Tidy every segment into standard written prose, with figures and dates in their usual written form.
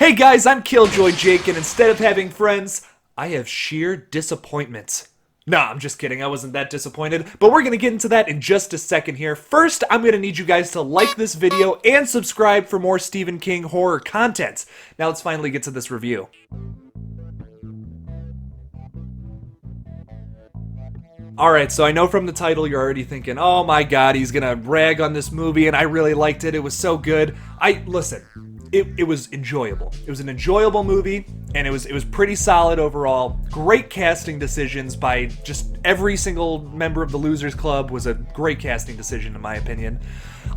Hey guys, I'm Killjoy Jake, and instead of having friends, I have sheer disappointment. Nah, I'm just kidding, I wasn't that disappointed, but we're gonna get into that in just a second here. First, I'm gonna need you guys to like this video and subscribe for more Stephen King horror content. Now let's finally get to this review. Alright, so I know from the title you're already thinking, oh my god, he's gonna rag on this movie, and I really liked it, it was so good. Listen, it was enjoyable. It was an enjoyable movie, and it was pretty solid overall. Great casting decisions by just every single member of the Losers Club was a great casting decision in my opinion.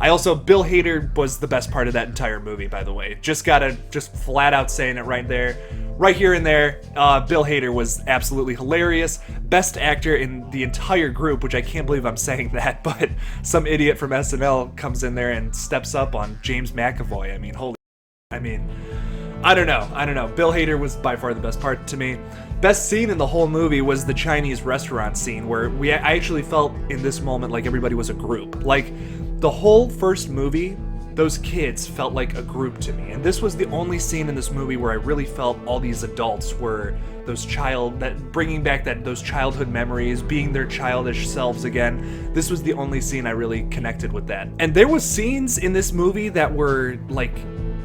Bill Hader was the best part of that entire movie, by the way. Just flat out saying it right there. Right here and there, Bill Hader was absolutely hilarious. Best actor in the entire group, which I can't believe I'm saying that, but some idiot from SNL comes in there and steps up on James McAvoy. I don't know. Bill Hader was by far the best part to me. Best scene in the whole movie was the Chinese restaurant scene, where I actually felt in this moment like everybody was a group. Like, the whole first movie, those kids felt like a group to me, and this was the only scene in this movie where I really felt all these adults were bringing back those childhood memories, being their childish selves again. This was the only scene I really connected with that. And there was scenes in this movie that were like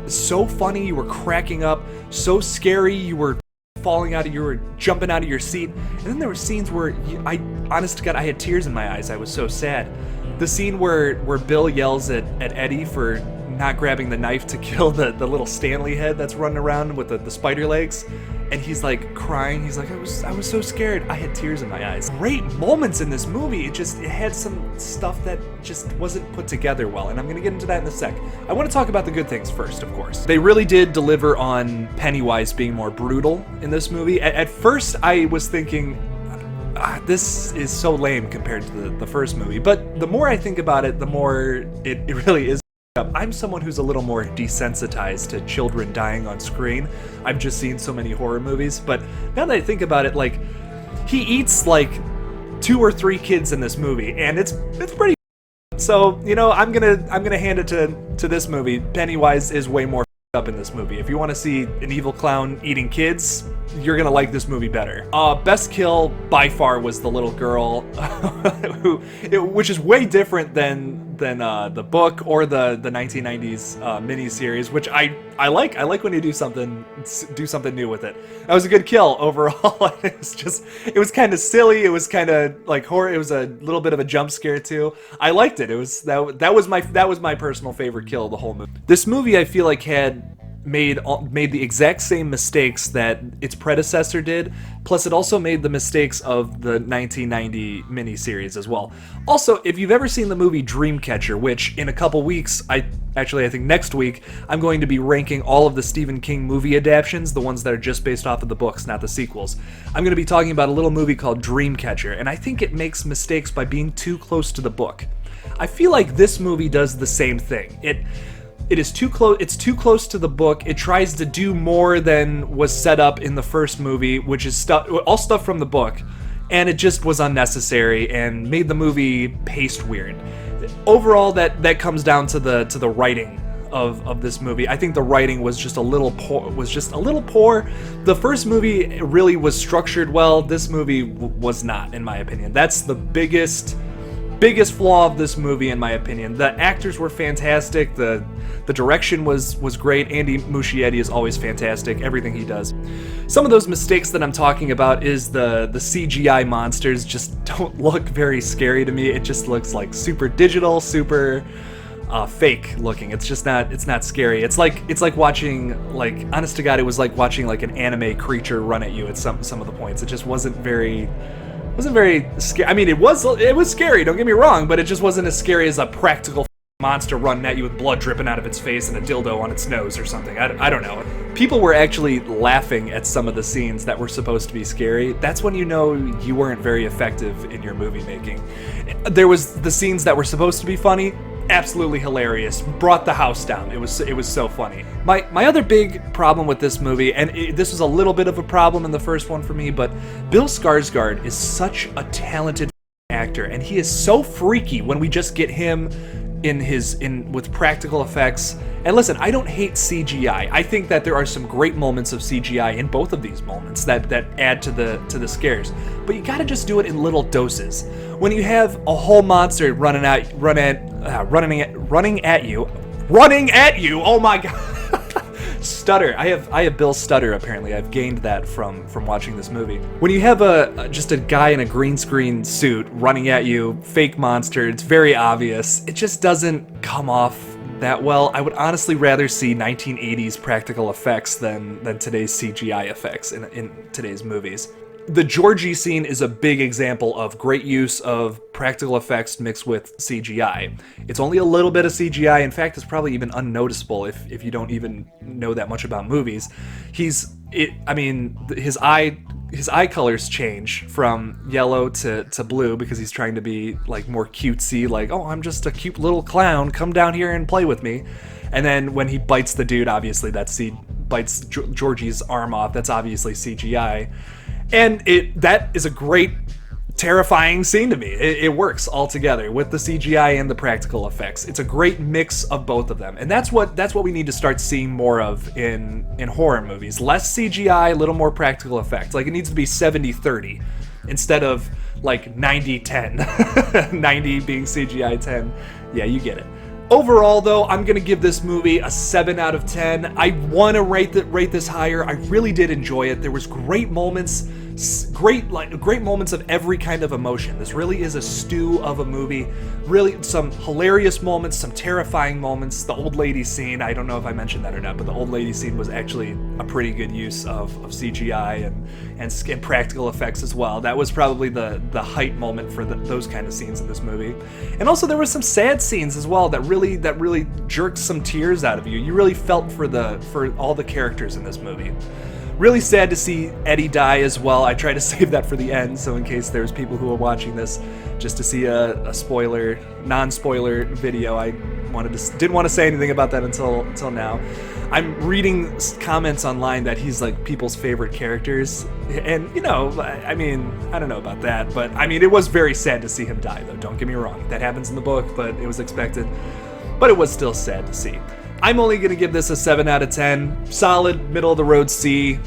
so funny, you were cracking up, so scary, you were jumping out of your seat, and then there were scenes where honest to God, I had tears in my eyes. I was so sad. The scene where Bill yells at Eddie for not grabbing the knife to kill the little Stanley head that's running around with the spider legs, and he's like crying. He's like, I was so scared. I had tears in my eyes. Great moments in this movie. It had some stuff that just wasn't put together well, and I'm gonna get into that in a sec. I want to talk about the good things first, of course. They really did deliver on Pennywise being more brutal in this movie. At first, I was thinking, this is so lame compared to the first movie, but the more I think about it, the more it really is. I'm someone who's a little more desensitized to children dying on screen. I've just seen so many horror movies, but now that I think about it, like, he eats like 2 or 3 kids in this movie, and it's pretty. So, you know, I'm gonna hand it to this movie. Pennywise is way more up in this movie. If you want to see an evil clown eating kids, you're gonna like this movie better. Best kill by far was the little girl, which is way different than the book or the 1990s miniseries, which I like. I like when you do something new with it. That was a good kill overall. It was kind of silly. It was kind of like horror. It was a little bit of a jump scare too. I liked it. That was my personal favorite kill of the whole movie. This movie, I feel like, had made the exact same mistakes that its predecessor did, plus it also made the mistakes of the 1990 miniseries as well. Also, if you've ever seen the movie Dreamcatcher, which in a couple weeks, I think next week, I'm going to be ranking all of the Stephen King movie adaptations, the ones that are just based off of the books, not the sequels. I'm going to be talking about a little movie called Dreamcatcher, and I think it makes mistakes by being too close to the book. I feel like this movie does the same thing. It's too close to the book. It tries to do more than was set up in the first movie, which is all stuff from the book, and it just was unnecessary and made the movie paced weird. Overall, that comes down to the writing of this movie. I think the writing was just a little poor. The first movie really was structured well. This movie was not, in my opinion. That's the biggest flaw of this movie, in my opinion. The actors were fantastic. The direction was great. Andy Muschietti is always fantastic. Everything he does. Some of those mistakes that I'm talking about is the CGI monsters just don't look very scary to me. It just looks like super digital, super fake looking. It's not scary. It's like watching, like, honest to God, it was like watching like an anime creature run at you at some of the points. It just wasn't very scary. I mean, it was scary, don't get me wrong, but it just wasn't as scary as a practical monster running at you with blood dripping out of its face and a dildo on its nose or something. I don't know. People were actually laughing at some of the scenes that were supposed to be scary. That's when you know you weren't very effective in your movie making. There was the scenes that were supposed to be funny, absolutely hilarious, brought the house down. It was so funny. My other big problem with this movie, and this was a little bit of a problem in the first one for me, but Bill Skarsgård is such a talented actor, and he is so freaky when we just get him with practical effects. And listen, I don't hate CGI. I think that there are some great moments of CGI in both of these moments that add to the scares. But you gotta just do it in little doses. When you have a whole monster running at you. Oh my god. Stutter. I have Bill's stutter apparently. I've gained that from watching this movie. When you have just a guy in a green screen suit running at you, fake monster, it's very obvious. It just doesn't come off that well. I would honestly rather see 1980s practical effects than today's CGI effects in today's movies. The Georgie scene is a big example of great use of practical effects mixed with CGI. It's only a little bit of CGI. In fact, it's probably even unnoticeable if you don't even know that much about movies. His eye colors change from yellow to blue because he's trying to be like more cutesy, like, oh, I'm just a cute little clown, come down here and play with me. And then when he bites the dude, obviously bites Georgie's arm off, that's obviously CGI. And that is a great, terrifying scene to me. It works all together with the CGI and the practical effects. It's a great mix of both of them, and that's what we need to start seeing more of in horror movies. Less CGI, a little more practical effects. Like, it needs to be 70-30 instead of like 90-10. 90 being CGI, 10. Yeah, you get it. Overall, though, I'm gonna give this movie a 7 out of 10. I want to rate this higher. I really did enjoy it. There was great moments, great moments of every kind of emotion. This really is a stew of a movie. Really, some hilarious moments, some terrifying moments. The old lady scene, I don't know if I mentioned that or not, but the old lady scene was actually a pretty good use of CGI and practical effects as well. That was probably the height moment for those kind of scenes in this movie. And also there were some sad scenes as well that really jerked some tears out of you. You really felt for all the characters in this movie. Really sad to see Eddie die as well. I tried to save that for the end, so in case there's people who are watching this just to see a non-spoiler video, I didn't want to say anything about that until now. I'm reading comments online that he's like people's favorite characters, and I mean, I don't know about that, but I mean, it was very sad to see him die, though. Don't get me wrong, that happens in the book, but it was expected. But it was still sad to see. I'm only gonna give this a 7 out of 10. Solid, middle of the road C.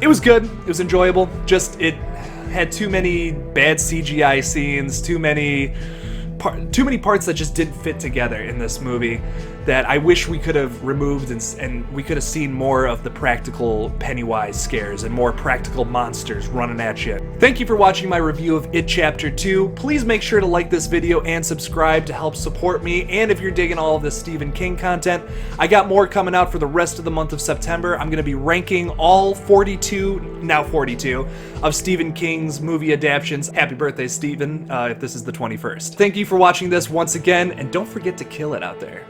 It was good. It was enjoyable. Just it had too many bad CGI scenes, too many parts that just didn't fit together in this movie that I wish we could have removed, and we could have seen more of the practical Pennywise scares and more practical monsters running at you. Thank you for watching my review of It Chapter 2. Please make sure to like this video and subscribe to help support me, and if you're digging all of this Stephen King content, I got more coming out for the rest of the month of September. I'm going to be ranking all 42 of Stephen King's movie adaptations. Happy birthday, Stephen, if this is the 21st. Thank you for watching this once again, and don't forget to kill it out there.